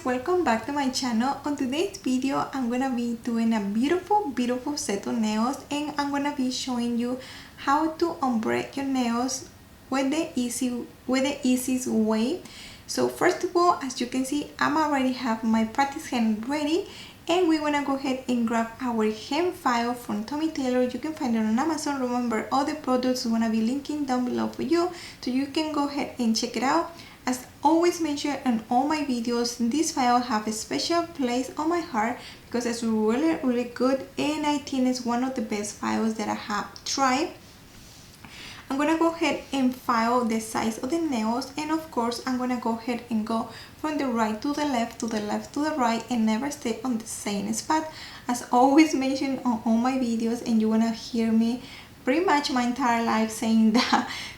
welcome back to my channel. On today's video I'm gonna be doing a beautiful set of nails, and I'm gonna be showing you how to ombre your nails with the easiest way. So first of all, as you can see, I'm already have my practice hand ready, and we wanna go ahead and grab our hand file from Tommy Taylor. You can find it on Amazon. Remember, all the products I'm gonna be linking down below for you, so you can go ahead and check it out. As always mentioned in all my videos, this file have a special place on my heart because it's really good, and I think it's one of the best files that I have tried. I'm gonna go ahead and file the size of the nails, and of course I'm gonna go ahead and go from the right to the left, to the left to the right, and never stay on the same spot. As always mentioned on all my videos, and you wanna hear me pretty much my entire life saying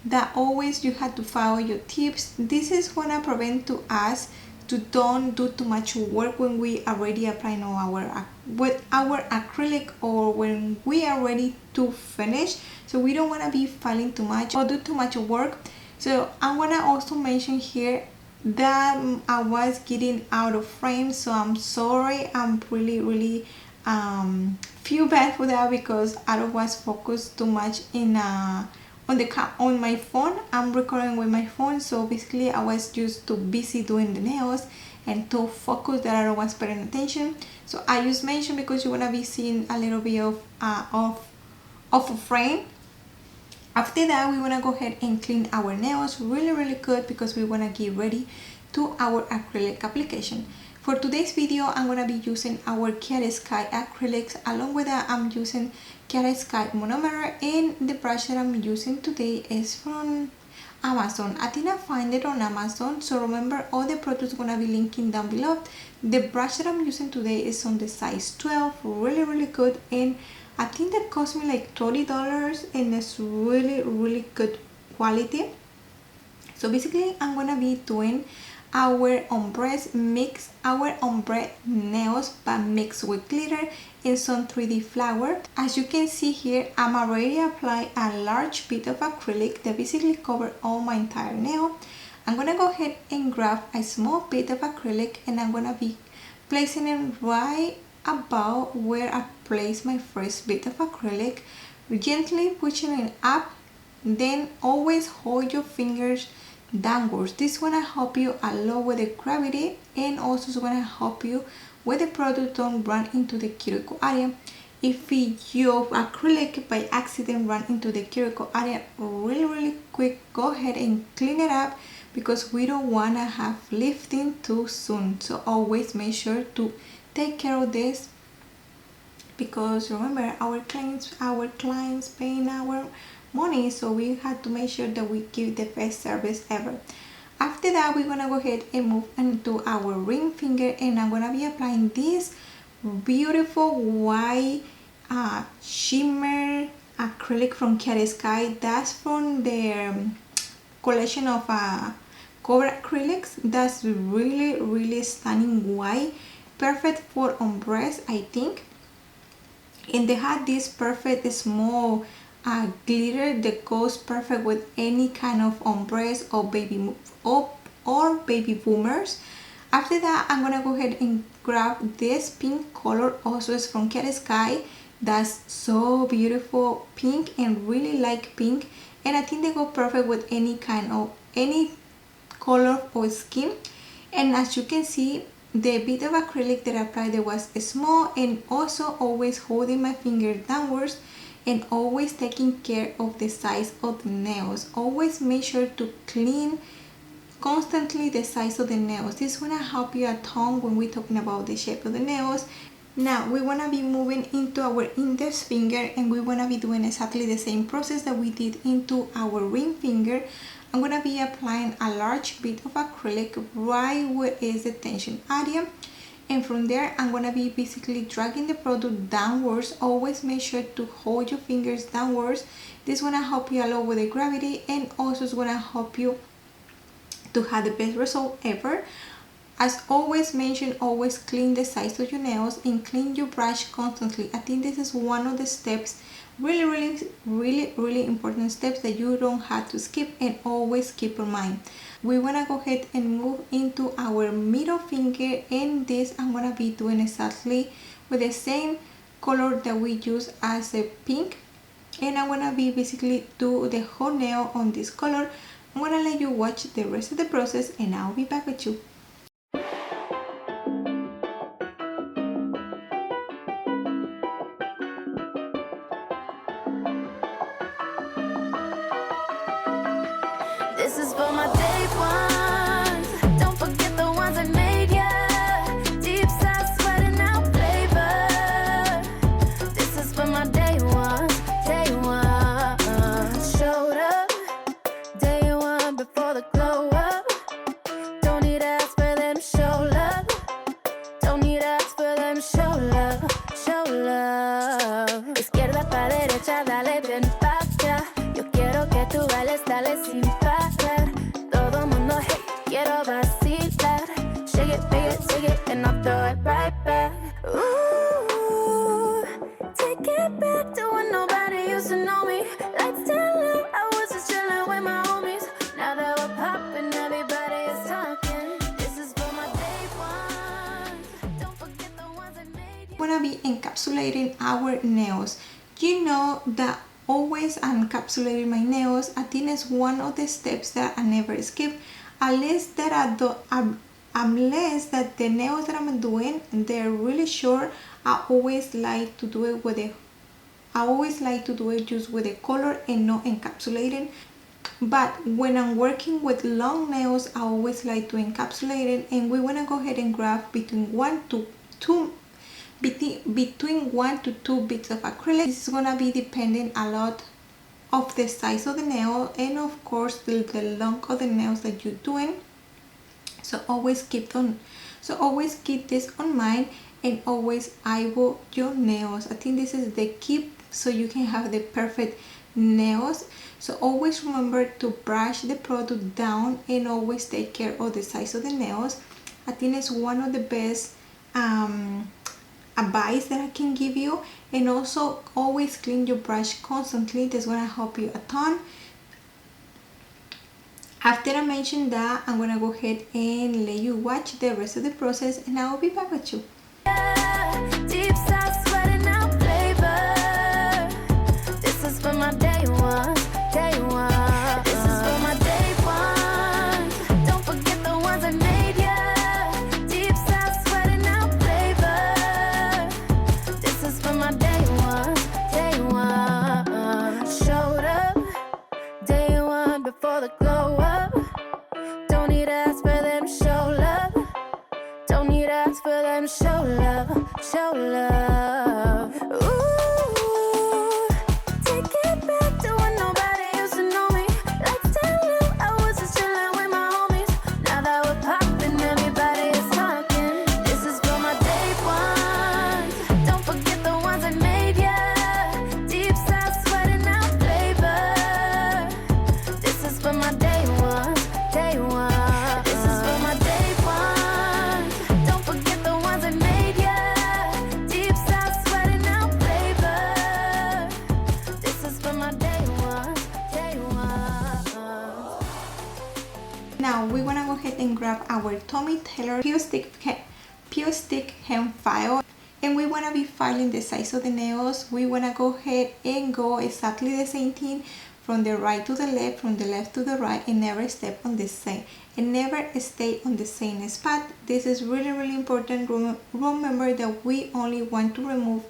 that always you have to follow your tips. This is gonna prevent to us to don't do too much work when we already applying our acrylic, or when we are ready to finish. So we don't want to be filing too much or do too much work. So I'm gonna also mention here that I was getting out of frame, so I'm sorry. I'm really feel bad for that because I was focused too much in on my phone. I'm recording with my phone, so basically I was just too busy doing the nails and too focused that I was paying attention. So I just mentioned because you wanna be seeing a little bit of a frame. After that, we wanna go ahead and clean our nails really good because we wanna get ready to our acrylic application. For today's video, I'm gonna be using our Kiara Sky acrylics. Along with that, I'm using Kiara Sky monomer, and the brush that I'm using today is from Amazon. I think I find it on Amazon, so remember, all the products gonna be linking down below. The brush that I'm using today is on the size 12, really good, and I think that cost me like $30, and it's really good quality. So basically, I'm gonna be doing our ombres, mix our ombre nails but mix with glitter and some 3D flower. As you can see here, I'm already applied a large bit of acrylic that basically cover all my entire nail. I'm gonna go ahead and grab a small bit of acrylic, and I'm gonna be placing it right about where I placed my first bit of acrylic, gently pushing it up. Then always hold your fingers downwards. This is gonna help you a lot with the gravity, and also is gonna help you with the product don't run into the cuticle area. If your acrylic by accident run into the cuticle area really quick, go ahead and clean it up because we don't wanna have lifting too soon. So always make sure to take care of this, because remember, our clients paying our money, so we have to make sure that we give the best service ever. After that, we're gonna go ahead and move into our ring finger, and I'm gonna be applying this beautiful white shimmer acrylic from Kiara Sky. That's from their collection of cover acrylics. That's really stunning white, perfect for ombres, I think. And they had this perfect small glitter that goes perfect with any kind of ombres or baby boomers. After that, I'm gonna go ahead and grab this pink color, also is from Kiara Sky. That's so beautiful, pink, and really like pink, and I think they go perfect with any color or skin. And as you can see, the bit of acrylic that I applied there was small, and also always holding my finger downwards and always taking care of the size of the nails. Always make sure to clean constantly the size of the nails. This is gonna help you a ton when we're talking about the shape of the nails. Now we wanna be moving into our index finger, and we wanna be doing exactly the same process that we did into our ring finger. I'm gonna be applying a large bit of acrylic right where is the tension area, and from there I'm gonna be basically dragging the product downwards. Always make sure to hold your fingers downwards. This is gonna help you a lot with the gravity, and also is gonna help you to have the best result ever. As always mentioned, always clean the sides of your nails and clean your brush constantly. I think this is one of the steps, really important steps that you don't have to skip, and always keep in mind. we want to go ahead and move into our middle finger, and this I'm going to be doing exactly with the same color that we use as a pink, and I'm going to be basically do the whole nail on this color. I'm going to let you watch the rest of the process and I'll be back with you. This is for my day ones. Don't forget the ones that made ya. Deep side sweating out flavor. This is for my day ones. Day one. Showed up. Day one before the glow up. Don't need ask for them show love. Don't need ask for them show love. Show love. Izquierda pa' derecha, dale ven pa' acá. Yo quiero que tú bailes, dale sin parar. Todo mundo, hey, quiero vacilar. Shake it, take it, and I'll throw it right back. Ooh, take it back to when nobody used to know me. Let's tell you I was just chilling with my homies. Now that we're popping, everybody is talking. This is for my day ones. Don't forget the ones that made you. We're gonna be encapsulating our nails. You know that always I'm encapsulating my nails. I think it's one of the steps that I never skip, unless that unless that the nails that I'm doing they're really short. I always like to do it just with a color and not encapsulating. But when I'm working with long nails, I always like to encapsulate it, and we want to go ahead and grab between 1 to 2 bits of acrylic. This is gonna be depending a lot of the size of the nail and of course the length of the nails that you're doing. So always keep this on mind, and always eyeball your nails. I think this is the key so you can have the perfect nails. So always remember to brush the product down and always take care of the size of the nails. I think it's one of the best advice that I can give you. And also always clean your brush constantly. That's gonna help you a ton. After I mention that, I'm gonna go ahead and let you watch the rest of the process and I'll be back with you. Deep side sweating out flavor. This is for my day one. Day one. This is for my day one. Don't forget the ones that made ya. Deep side sweating out flavor. This is for my day one. Day one. Showed up. Day one before the glow up. Don't need to ask for them show love. Don't need to ask for them show love. Show love. Ooh, take it back to when nobody used to know me. Let's tell you I was just chilling with my homies. Now that we're popping, everybody is talking. This is for my day ones. Don't forget the ones that made ya. Deep side sweating out flavor. This is for my day one. Day one. This is for my day one. Don't forget the ones that made ya. Deep side sweating out flavor. This is for my day one. Day one. Now we want to go ahead and grab our Tommy Taylor peel stick hand file, and we want to be filing the size of the nails. We want to go ahead and go exactly the same thing from the right to the left, from the left to the right, and never step on the same and never stay on the same spot. This is really important. Remember that we only want to remove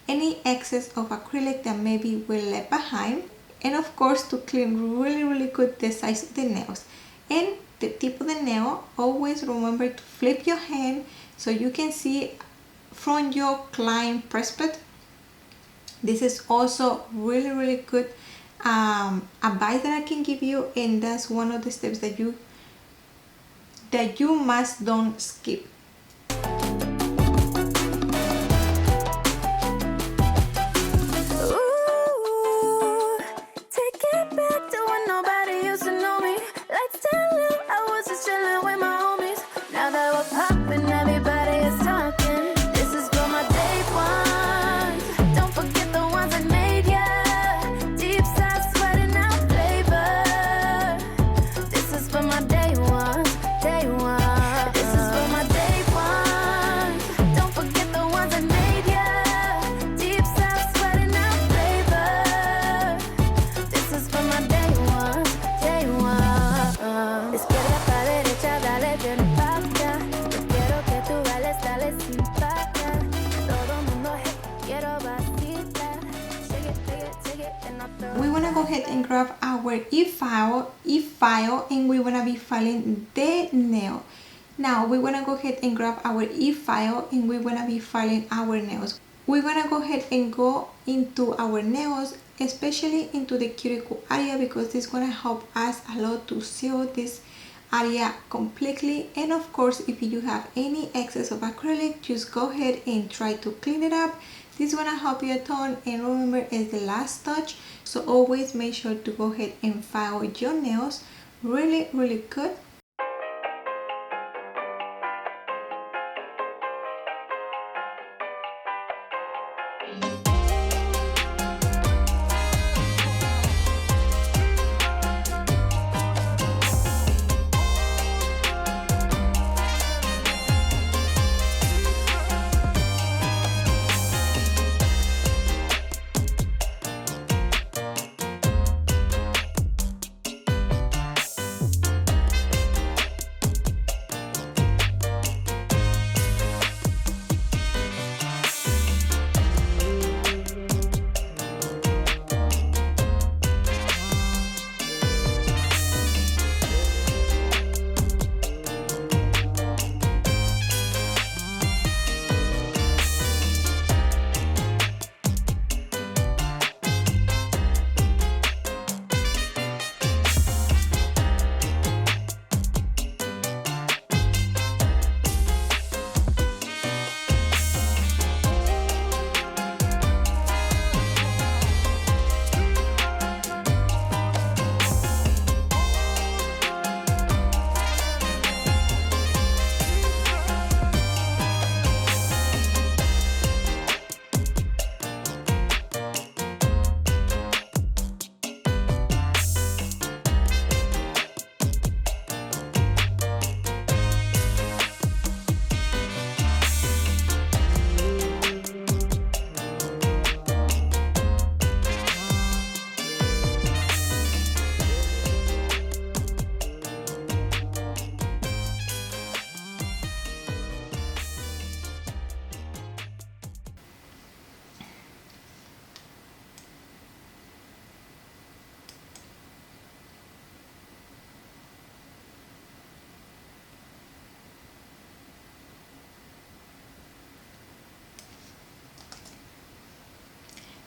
any excess of acrylic that maybe we left behind, and of course to clean really good the size of the nails. And the tip of the nail, always remember to flip your hand so you can see from your client perspective. This is also really good advice that I can give you, and that's one of the steps that you must don't skip. Ooh, take it back to when nobody used to know me. Let's tell you I was just chilling with my homies. Now that we're popping, everybody is talking. This is for my day ones. Don't forget the ones that made ya. Deep side sweating out flavor. This is for my day ones. go ahead and grab our e-file and we wanna be filing the nail. Now we wanna go ahead and grab our e-file and we wanna be filing our nails. We're gonna go ahead and go into our nails, especially into the cuticle area, because this is gonna help us a lot to seal this area completely. And of course, if you have any excess of acrylic, just go ahead and try to clean it up. This is gonna help you a ton, and remember, it's the last touch, so always make sure to go ahead and file your nails really good.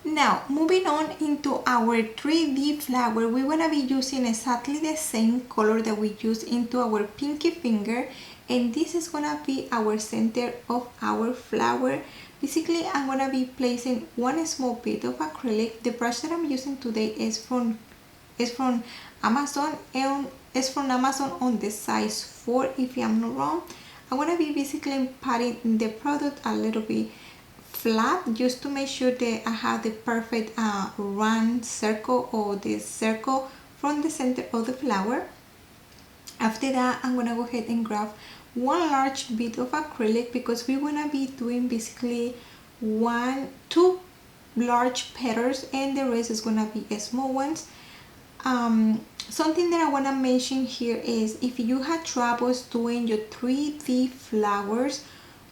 Now moving on into our 3D flower, we're gonna be using exactly the same color that we use into our pinky finger, and this is gonna be our center of our flower. Basically, I'm gonna be placing one small bit of acrylic. The brush that I'm using today is from Amazon, and it's from Amazon on the size 4 if I'm not wrong. I'm gonna be basically patting the product a little bit flat just to make sure that I have the perfect round circle, or this circle from the center of the flower. After that, I'm gonna go ahead and grab one large bit of acrylic, because we wanna be doing basically two large petals and the rest is gonna be small ones. Something that I want to mention here is, if you had troubles doing your 3D flowers,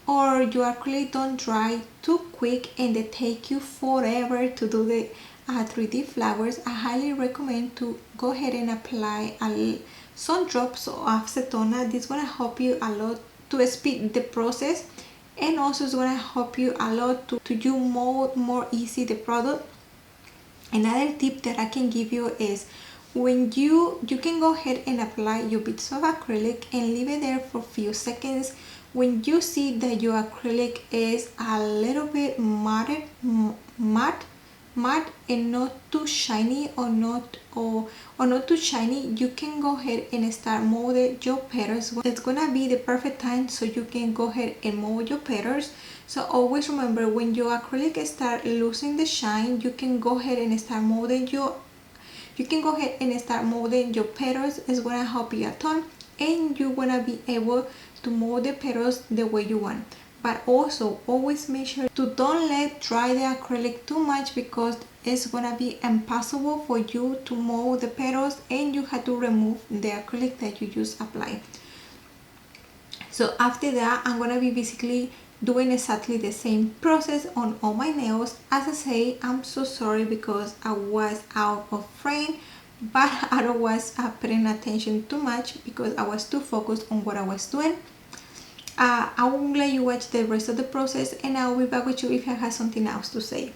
or your acrylic don't dry too quick and they take you forever to do the 3D flowers, I highly recommend to go ahead and apply some drops of acetona. This is going to help you a lot to speed the process, and also it's going to help you a lot to do more easy the product. Another tip that I can give you is, when you can go ahead and apply your bits of acrylic and leave it there for a few seconds. When you see that your acrylic is a little bit matte and not too shiny, or not too shiny, you can go ahead and start molding your petals. It's gonna be the perfect time so you can go ahead and mold your petals. So always remember, when your acrylic start losing the shine, you can go ahead and start molding your petals. It's gonna help you a ton, and you're gonna be able to mold the petals the way you want. But also always make sure to don't let dry the acrylic too much, because it's gonna be impossible for you to mold the petals, and you have to remove the acrylic that you just applied. So after that, I'm gonna be basically doing exactly the same process on all my nails. As I say, I'm so sorry because I was out of frame, but I was paying attention too much because I was too focused on what I was doing. I will let you watch the rest of the process, and I'll be back with you if I have something else to say.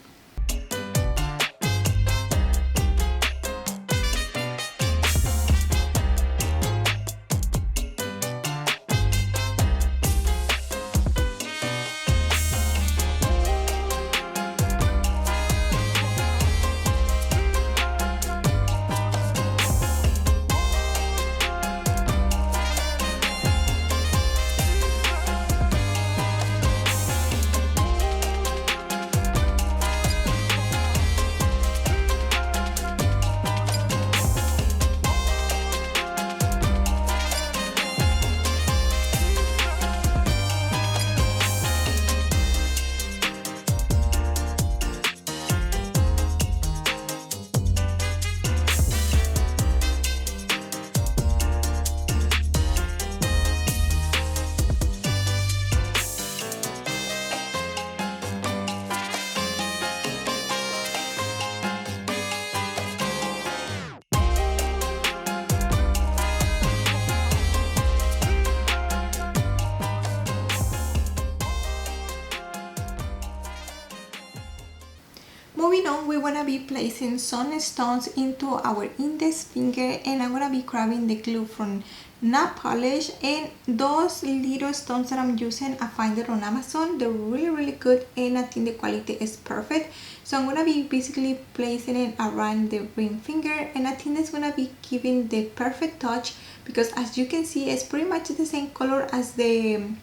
Moving on, we're going to be placing some stones into our index finger, and I'm going to be grabbing the glue from nail polish, and those little stones that I'm using I find it on Amazon. They're really good, and I think the quality is perfect. So I'm going to be basically placing it around the ring finger, and I think that's going to be giving the perfect touch because as you can see it's pretty much the same color as the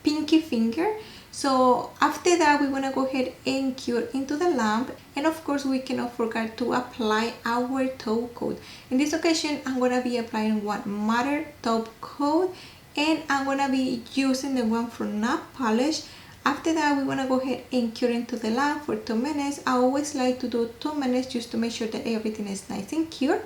pinky finger. So after that, we're gonna go ahead and cure into the lamp, and of course we cannot forget to apply our top coat. In this occasion, I'm gonna be applying one matte top coat, and I'm gonna be using the one from nail polish. After that, we're gonna go ahead and cure into the lamp for 2 minutes. I always like to do 2 minutes just to make sure that everything is nice and cured.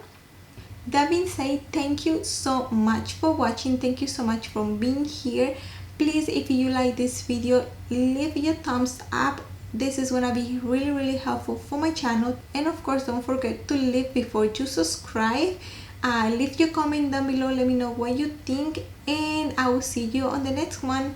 That being said, thank you so much for watching. Thank you so much for being here. Please, if you like this video, leave your thumbs up. This is gonna be really helpful for my channel, and of course don't forget to leave before you subscribe. Leave your comment down below, let me know what you think, and I will see you on the next one.